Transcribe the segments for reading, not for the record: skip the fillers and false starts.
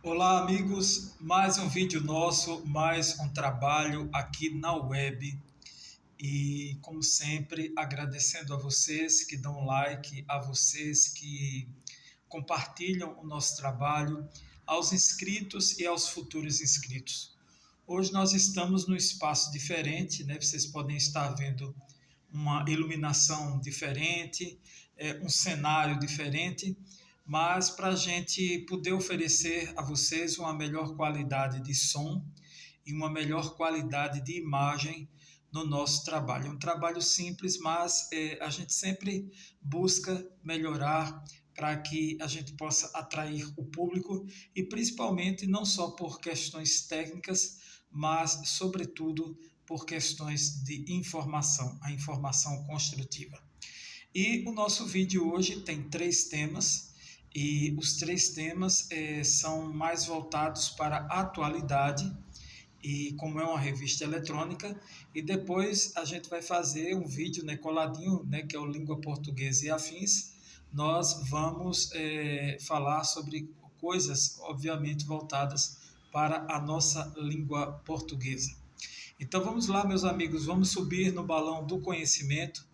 Olá, amigos. Mais um vídeo nosso, mais um trabalho aqui na web. E, como sempre, agradecendo a vocês que dão like, a vocês que compartilham o nosso trabalho, aos inscritos e aos futuros inscritos. Hoje nós estamos num espaço diferente, né? Vocês podem estar vendo uma iluminação diferente, um cenário diferente, mas para a gente poder oferecer a vocês uma melhor qualidade de som e uma melhor qualidade de imagem no nosso trabalho. É um trabalho simples, mas a gente sempre busca melhorar para que a gente possa atrair o público e principalmente não só por questões técnicas, mas sobretudo por questões de informação, a informação construtiva. E o nosso vídeo hoje tem três temas, e os três temas são mais voltados para a atualidade, e como é uma revista eletrônica, e depois a gente vai fazer um vídeo, né, coladinho, né, que é o Língua Portuguesa e Afins. Nós vamos falar sobre coisas, obviamente, voltadas para a nossa língua portuguesa. Então vamos lá, meus amigos, vamos subir no balão do conhecimento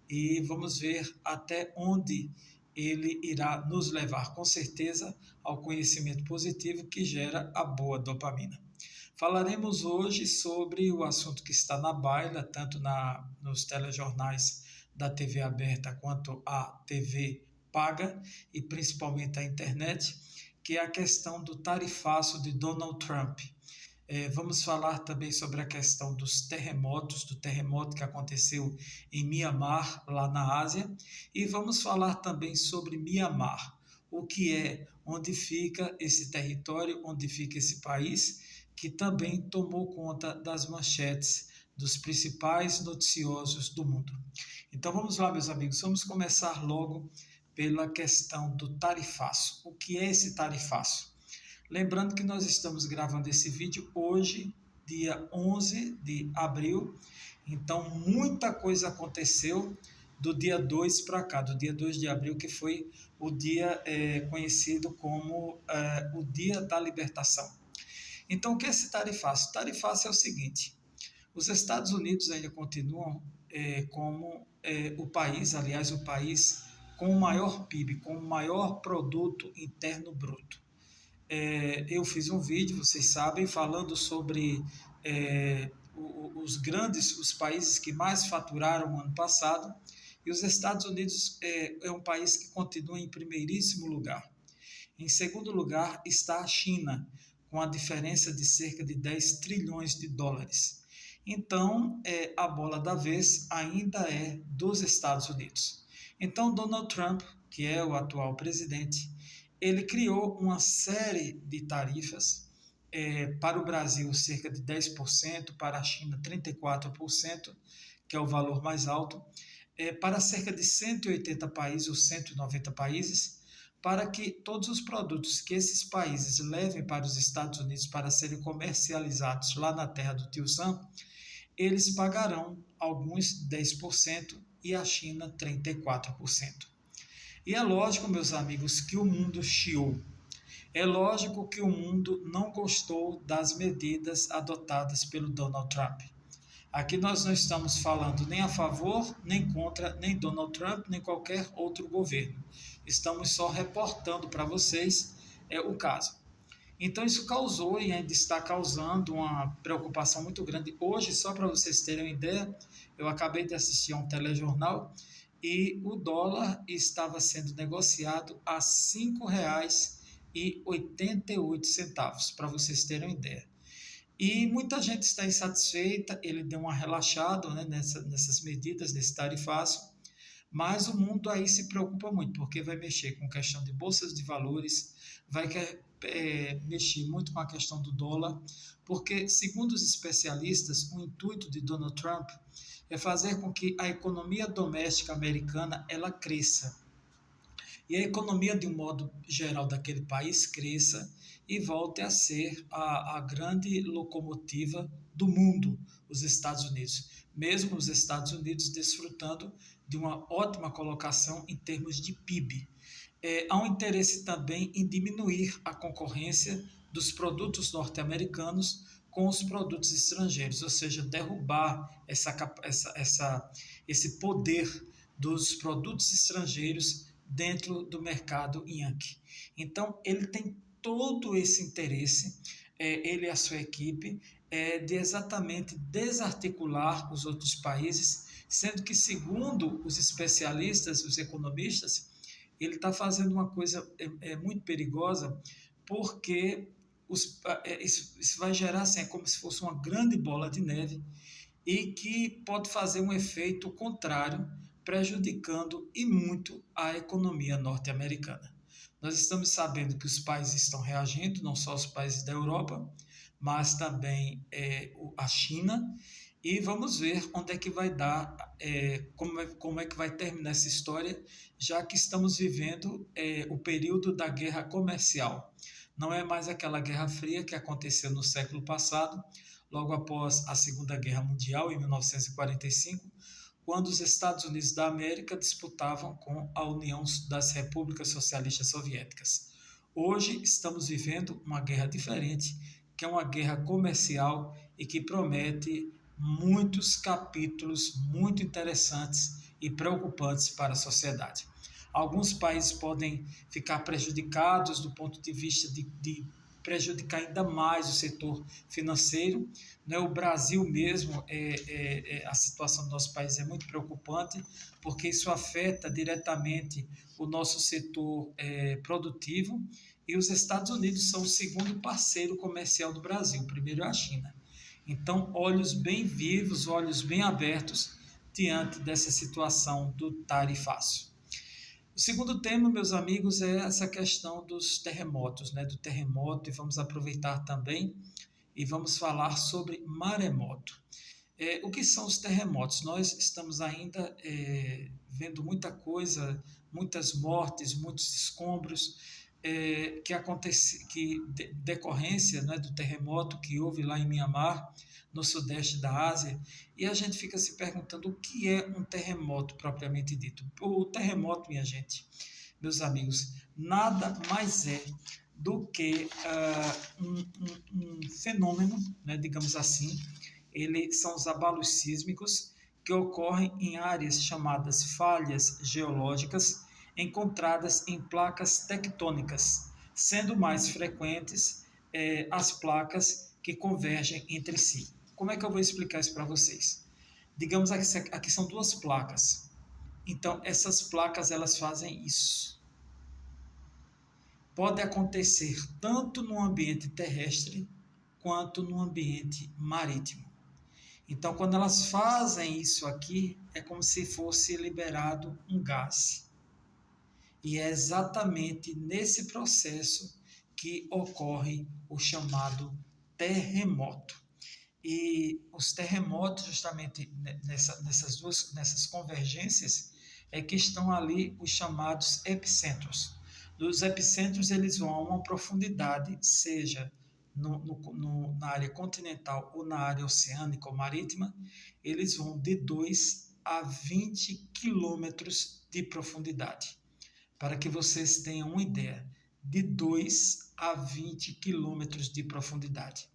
e vamos ver até onde ele irá nos levar, com certeza, ao conhecimento positivo que gera a boa dopamina. Falaremos hoje sobre o assunto que está na baila, tanto nos telejornais da TV aberta quanto a TV paga e principalmente a internet, que é a questão do tarifaço de Donald Trump. Vamos falar também sobre a questão dos terremotos, do terremoto que aconteceu em Mianmar, lá na Ásia, e vamos falar também sobre Mianmar, o que é, onde fica esse território, onde fica esse país, que também tomou conta das manchetes dos principais noticiosos do mundo. Então vamos lá, meus amigos, vamos começar logo pela questão do tarifaço. O que é esse tarifaço? Lembrando que nós estamos gravando esse vídeo hoje, dia 11 de abril, então muita coisa aconteceu do dia 2 para cá, do dia 2 de abril, que foi o dia conhecido como o Dia da Libertação. Então, o que é esse tarifaço? O tarifaço é o seguinte: os Estados Unidos ainda continuam como o país, aliás, o país com o maior PIB, com o maior produto interno bruto. Eu fiz um vídeo, vocês sabem, falando sobre os países que mais faturaram no ano passado, e os Estados Unidos é um país que continua em primeiríssimo lugar. Em segundo lugar está a China, com a diferença de cerca de 10 trilhões de dólares. Então, a bola da vez ainda é dos Estados Unidos. Então, Donald Trump, que é o atual presidente, ele criou uma série de tarifas, para o Brasil cerca de 10%, para a China 34%, que é o valor mais alto, para cerca de 180 países ou 190 países, para que todos os produtos que esses países levem para os Estados Unidos para serem comercializados lá na terra do Tio Sam, eles pagarão alguns 10% e a China 34%. E é lógico, meus amigos, que o mundo chiou. É lógico que o mundo não gostou das medidas adotadas pelo Donald Trump. Aqui nós não estamos falando nem a favor, nem contra, nem Donald Trump, nem qualquer outro governo. Estamos só reportando para vocês o caso. Então isso causou e ainda está causando uma preocupação muito grande. Hoje, só para vocês terem uma ideia, eu acabei de assistir a um telejornal e o dólar estava sendo negociado a R$ 5,88, para vocês terem uma ideia. E muita gente está insatisfeita, ele deu uma relaxada, né, nessas medidas, nesse tarifaço, mas o mundo aí se preocupa muito, porque vai mexer com questão de bolsas de valores, vai mexer muito com a questão do dólar, porque, segundo os especialistas, o intuito de Donald Trump é fazer com que a economia doméstica americana ela cresça. E a economia, de um modo geral, daquele país cresça e volte a ser a grande locomotiva do mundo, os Estados Unidos. Mesmo os Estados Unidos desfrutando de uma ótima colocação em termos de PIB. Há um interesse também em diminuir a concorrência dos produtos norte-americanos com os produtos estrangeiros, ou seja, derrubar esse poder dos produtos estrangeiros dentro do mercado Yankee. Então, ele tem todo esse interesse, ele e a sua equipe, de exatamente desarticular os outros países, sendo que, segundo os especialistas, os economistas, ele está fazendo uma coisa muito perigosa, porque isso vai gerar assim, como se fosse uma grande bola de neve e que pode fazer um efeito contrário, prejudicando e muito a economia norte-americana. Nós estamos sabendo que os países estão reagindo, não só os países da Europa, mas também a China, e vamos ver onde é que vai dar, como é que vai terminar essa história, já que estamos vivendo o período da guerra comercial. Não é mais aquela Guerra Fria que aconteceu no século passado, logo após a Segunda Guerra Mundial, em 1945, quando os Estados Unidos da América disputavam com a União das Repúblicas Socialistas Soviéticas. Hoje estamos vivendo uma guerra diferente, que é uma guerra comercial e que promete muitos capítulos muito interessantes e preocupantes para a sociedade. Alguns países podem ficar prejudicados do ponto de vista de prejudicar ainda mais o setor financeiro. Né? O Brasil mesmo, a situação do nosso país é muito preocupante, porque isso afeta diretamente o nosso setor produtivo, e os Estados Unidos são o segundo parceiro comercial do Brasil, o primeiro é a China. Então, olhos bem vivos, olhos bem abertos diante dessa situação do tarifaço. O segundo tema, meus amigos, é essa questão dos terremotos, né? Do terremoto, e vamos aproveitar também e vamos falar sobre maremoto. O que são os terremotos? Nós estamos ainda vendo muita coisa, muitas mortes, muitos escombros, decorrência, né, do terremoto que houve lá em Mianmar, no sudeste da Ásia, e a gente fica se perguntando o que é um terremoto propriamente dito. O terremoto, minha gente, meus amigos, nada mais é do que um fenômeno, né, digamos assim. São os abalos sísmicos que ocorrem em áreas chamadas falhas geológicas, encontradas em placas tectônicas, sendo mais frequentes as placas que convergem entre si. Como é que eu vou explicar isso para vocês? Digamos que aqui são duas placas. Então, essas placas elas fazem isso. Pode acontecer tanto no ambiente terrestre quanto no ambiente marítimo. Então, quando elas fazem isso aqui, é como se fosse liberado um gás. E é exatamente nesse processo que ocorre o chamado terremoto. E os terremotos, justamente nessas convergências, é que estão ali os chamados epicentros. Dos epicentros, eles vão a uma profundidade, seja na área continental ou na área oceânica ou marítima, eles vão de 2 a 20 quilômetros de profundidade. Para que vocês tenham uma ideia, de 2 a 20 quilômetros de profundidade.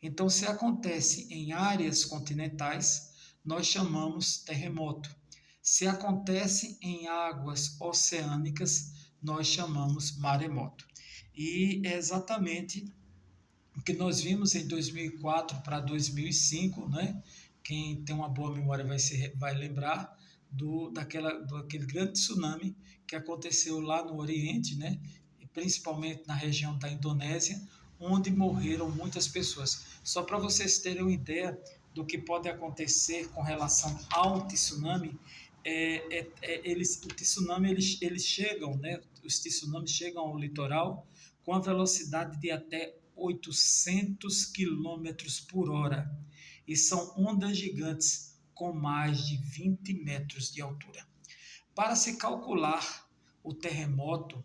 Então, se acontece em áreas continentais, nós chamamos terremoto. Se acontece em águas oceânicas, nós chamamos maremoto. E é exatamente o que nós vimos em 2004 para 2005, né? Quem tem uma boa memória vai lembrar daquele grande tsunami que aconteceu lá no Oriente, né? E principalmente na região da Indonésia, onde morreram muitas pessoas. Só para vocês terem uma ideia do que pode acontecer com relação ao tsunami, eles chegam, né? Os tsunamis chegam ao litoral com a velocidade de até 800 quilômetros por hora e são ondas gigantes com mais de 20 metros de altura. Para se calcular o terremoto,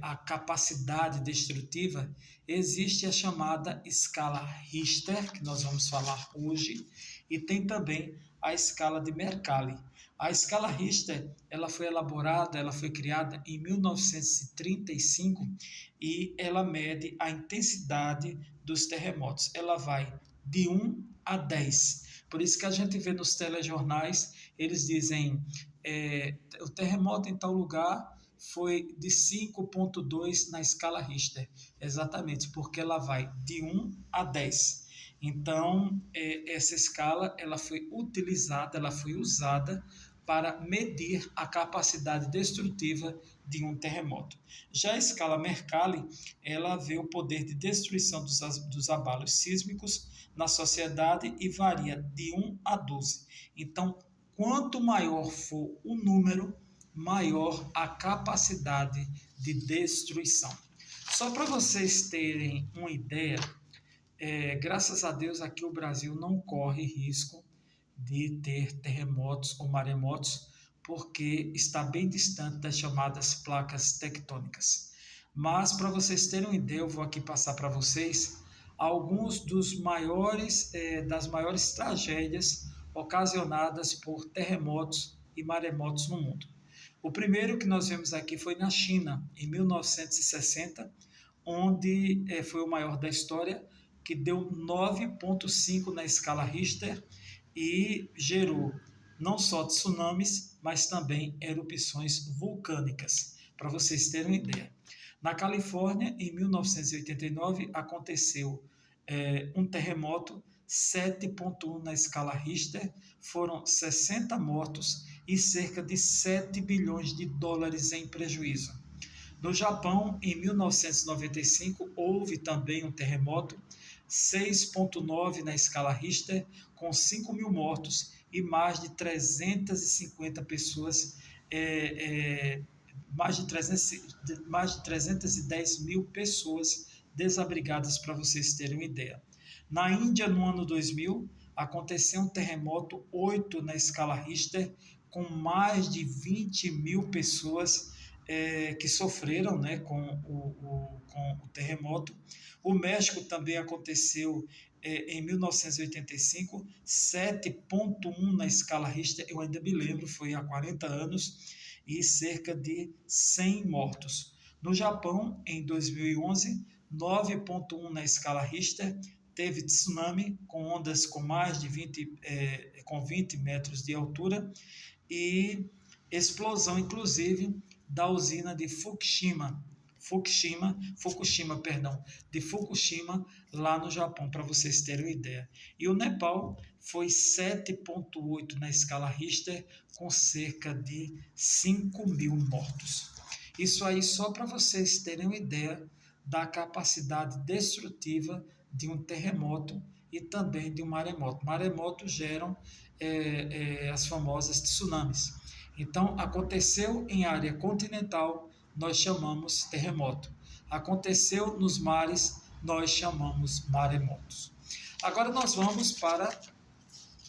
a capacidade destrutiva, existe a chamada escala Richter, que nós vamos falar hoje, e tem também a escala de Mercalli. A escala Richter, ela foi elaborada, ela foi criada em 1935 e ela mede a intensidade dos terremotos. Ela vai de 1 a 10. Por isso que a gente vê nos telejornais, eles dizem, o terremoto em tal lugar foi de 5,2 na escala Richter, exatamente, porque ela vai de 1 a 10. Então, essa escala ela foi utilizada, ela foi usada para medir a capacidade destrutiva de um terremoto. Já a escala Mercalli, ela vê o poder de destruição dos abalos sísmicos na sociedade e varia de 1 a 12. Então, quanto maior for o número, maior a capacidade de destruição. Só para vocês terem uma ideia, graças a Deus aqui o Brasil não corre risco de ter terremotos ou maremotos, porque está bem distante das chamadas placas tectônicas. Mas para vocês terem uma ideia, eu vou aqui passar para vocês alguns das maiores tragédias ocasionadas por terremotos e maremotos no mundo. O primeiro que nós vemos aqui foi na China, em 1960, onde foi o maior da história, que deu 9,5 na escala Richter e gerou não só tsunamis, mas também erupções vulcânicas, para vocês terem uma ideia. Na Califórnia, em 1989, aconteceu um terremoto, 7,1 na escala Richter, foram 60 mortos e cerca de 7 bilhões de dólares em prejuízo. No Japão, em 1995, houve também um terremoto, 6,9 na escala Richter, com 5 mil mortos e mais de 350 pessoas, mais de 310 mil pessoas desabrigadas, para vocês terem uma ideia. Na Índia, no ano 2000, aconteceu um terremoto 8 na escala Richter, com mais de 20 mil pessoas que sofreram, né, com o terremoto. O México também aconteceu em 1985, 7,1 na escala Richter, eu ainda me lembro, foi há 40 anos, e cerca de 100 mortos. No Japão, em 2011, 9,1 na escala Richter, teve tsunami com ondas com mais de 20 metros de altura e explosão, inclusive, da usina de Fukushima, lá no Japão, para vocês terem uma ideia. E o Nepal foi 7,8 na escala Richter, com cerca de 5 mil mortos. Isso aí só para vocês terem uma ideia da capacidade destrutiva de um terremoto e também de um maremoto. Maremotos geram as famosas tsunamis. Então, aconteceu em área continental, nós chamamos terremoto. Aconteceu nos mares, nós chamamos maremotos. Agora nós vamos para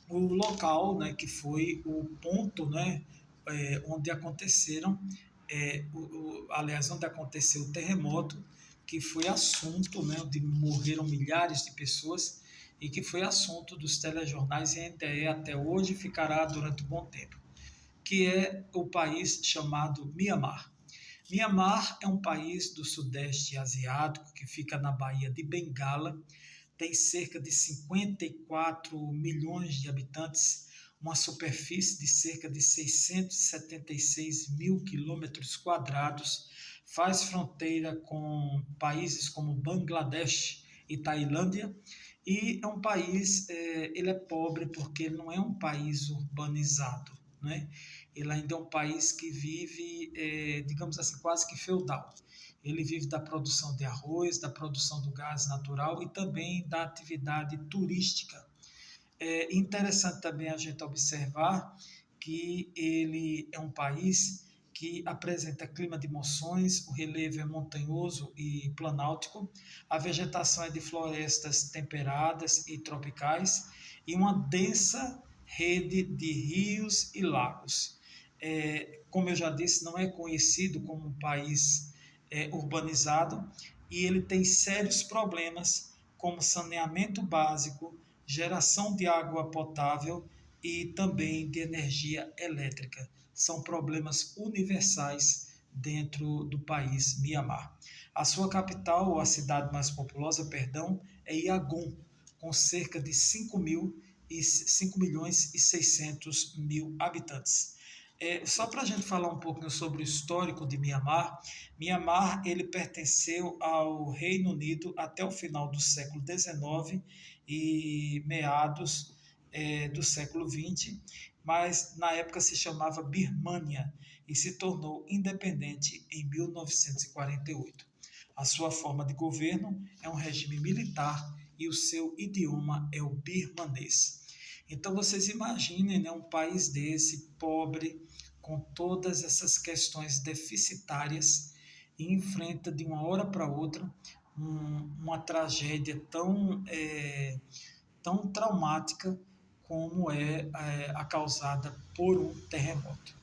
o local, né, que foi o ponto, né, onde aconteceram, onde aconteceu o terremoto, que foi assunto, né, onde morreram milhares de pessoas e que foi assunto dos telejornais e ainda até hoje, ficará durante um bom tempo, que é o país chamado Mianmar. Mianmar é um país do sudeste asiático que fica na Baía de Bengala, tem cerca de 54 milhões de habitantes, uma superfície de cerca de 676 mil quilômetros quadrados, faz fronteira com países como Bangladesh e Tailândia, e é um país, ele é pobre porque ele não é um país urbanizado, né? Ele ainda é um país que vive, digamos assim, quase que feudal. Ele vive da produção de arroz, da produção do gás natural e também da atividade turística. É interessante também a gente observar que ele é um país que apresenta clima de monções, o relevo é montanhoso e planáltico, a vegetação é de florestas temperadas e tropicais e uma densa rede de rios e lagos. Como eu já disse, não é conhecido como um país urbanizado, e ele tem sérios problemas como saneamento básico, geração de água potável e também de energia elétrica. São problemas universais dentro do país Mianmar. A sua capital, ou a cidade mais populosa, perdão, é Yangon, com cerca de 5 milhões e 600 mil habitantes. Só para a gente falar um pouquinho sobre o histórico de Mianmar, Mianmar ele pertenceu ao Reino Unido até o final do século XIX e meados do século XX, mas na época se chamava Birmânia e se tornou independente em 1948. A sua forma de governo é um regime militar e o seu idioma é o birmanês. Então vocês imaginem, né, um país desse, pobre, com todas essas questões deficitárias, e enfrenta de uma hora para outra uma tragédia tão traumática como a causada por um terremoto.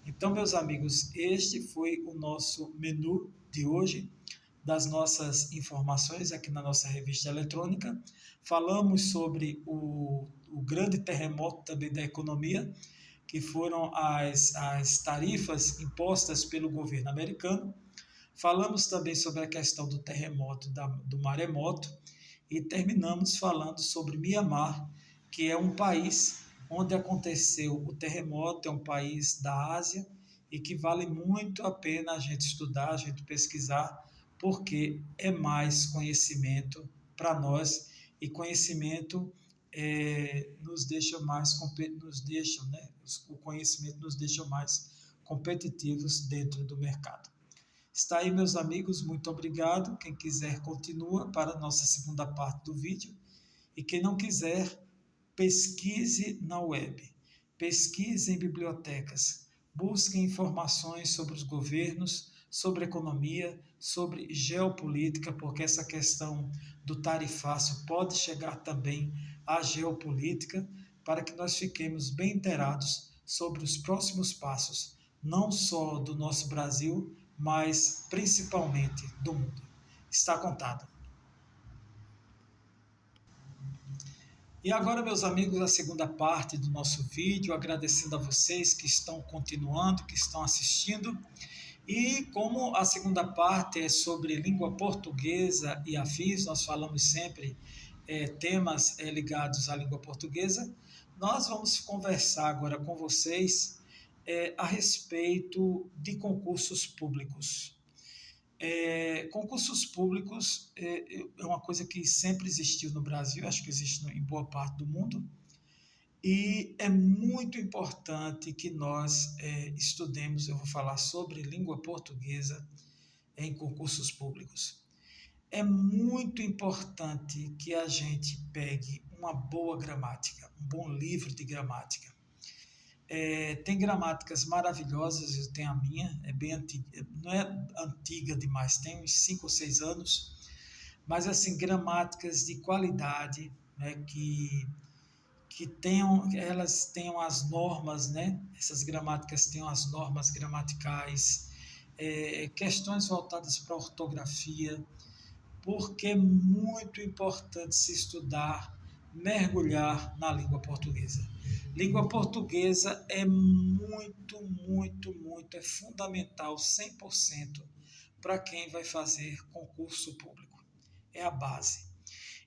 Então, meus amigos, este foi o nosso menu de hoje, das nossas informações aqui na nossa revista eletrônica. Falamos sobre o grande terremoto também da economia, que foram as tarifas impostas pelo governo americano. Falamos também sobre a questão do terremoto, do maremoto, e terminamos falando sobre Mianmar, que é um país onde aconteceu o terremoto, é um país da Ásia e que vale muito a pena a gente estudar, a gente pesquisar, porque é mais conhecimento para nós, e conhecimento nos deixa mais o conhecimento nos deixa mais competitivos dentro do mercado. Está aí, meus amigos, muito obrigado. Quem quiser continua para a nossa segunda parte do vídeo, e quem não quiser, pesquise na web, pesquise em bibliotecas, busque informações sobre os governos, sobre economia, sobre geopolítica, porque essa questão do tarifaço pode chegar também à geopolítica, para que nós fiquemos bem inteirados sobre os próximos passos, não só do nosso Brasil, mas principalmente do mundo. Está contado. E agora, meus amigos, a segunda parte do nosso vídeo, agradecendo a vocês que estão continuando, que estão assistindo. E como a segunda parte é sobre língua portuguesa e afins, nós falamos sempre temas ligados à língua portuguesa, nós vamos conversar agora com vocês a respeito de concursos públicos. Concursos públicos é uma coisa que sempre existiu no Brasil, acho que existe em boa parte do mundo, e é muito importante que nós estudemos. Eu vou falar sobre língua portuguesa em concursos públicos. É muito importante que a gente pegue uma boa gramática, um bom livro de gramática. Tem gramáticas maravilhosas, eu tenho a minha, é bem antiga, não é antiga demais, tem uns 5 ou 6 anos, mas assim, gramáticas de qualidade, né, que elas tenham as normas, né, essas gramáticas tenham as normas gramaticais, questões voltadas para a ortografia, porque é muito importante se estudar, mergulhar na língua portuguesa. Língua portuguesa é muito, muito, muito, é fundamental, 100%, para quem vai fazer concurso público. É a base.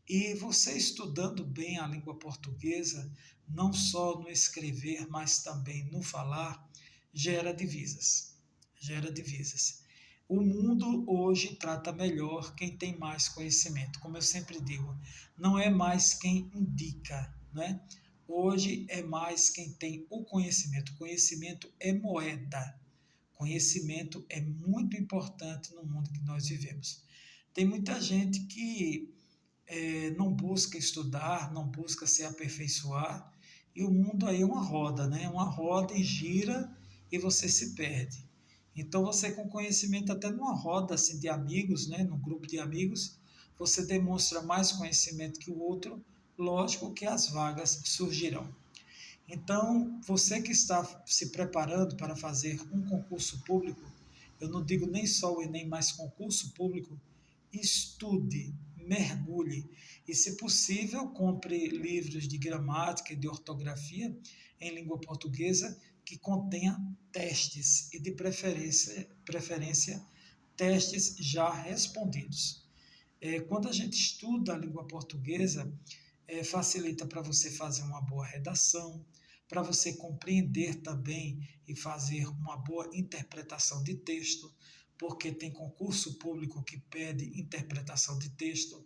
E você estudando bem a língua portuguesa, não só no escrever, mas também no falar, gera divisas. Gera divisas. O mundo hoje trata melhor quem tem mais conhecimento. Como eu sempre digo, não é mais quem indica, né? Hoje é mais quem tem o conhecimento. Conhecimento é moeda. Conhecimento é muito importante no mundo que nós vivemos. Tem muita gente que não busca estudar, não busca se aperfeiçoar, e o mundo aí é uma roda, né? Uma roda e gira e você se perde. Então você, com conhecimento, até numa roda assim, de amigos, né? Num grupo de amigos, você demonstra mais conhecimento que o outro, lógico que as vagas surgirão. Então, você que está se preparando para fazer um concurso público, eu não digo nem só o Enem, mas concurso público, estude, mergulhe e, se possível, compre livros de gramática e de ortografia em língua portuguesa que contenha testes e, de preferência testes já respondidos. Quando a gente estuda a língua portuguesa, facilita para você fazer uma boa redação, para você compreender também e fazer uma boa interpretação de texto, porque tem concurso público que pede interpretação de texto.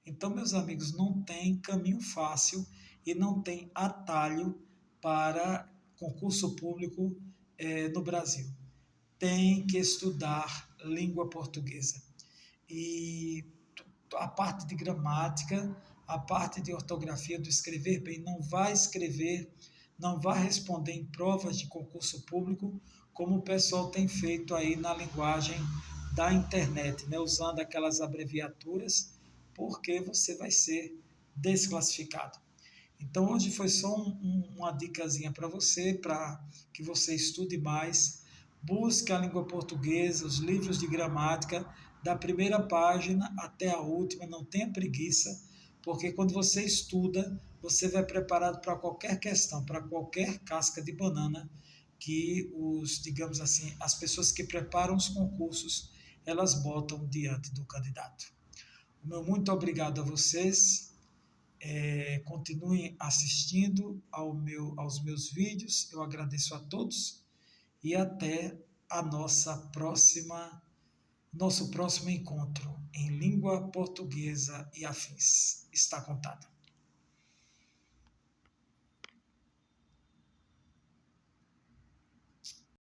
Então, meus amigos, não tem caminho fácil e não tem atalho para concurso público no Brasil. Tem que estudar língua portuguesa. E a parte de gramática, a parte de ortografia, do escrever bem, não vai escrever, não vai responder em provas de concurso público, como o pessoal tem feito aí na linguagem da internet, né, usando aquelas abreviaturas, porque você vai ser desclassificado. Então, hoje foi só uma dicasinha para você, para que você estude mais, busque a língua portuguesa, os livros de gramática, da primeira página até a última, não tenha preguiça, porque quando você estuda, você vai preparado para qualquer questão, para qualquer casca de banana que digamos assim, as pessoas que preparam os concursos, elas botam diante do candidato. O meu muito obrigado a vocês. Continuem assistindo aos meus vídeos. Eu agradeço a todos e até a nosso próximo encontro em língua portuguesa e afins. Está contado.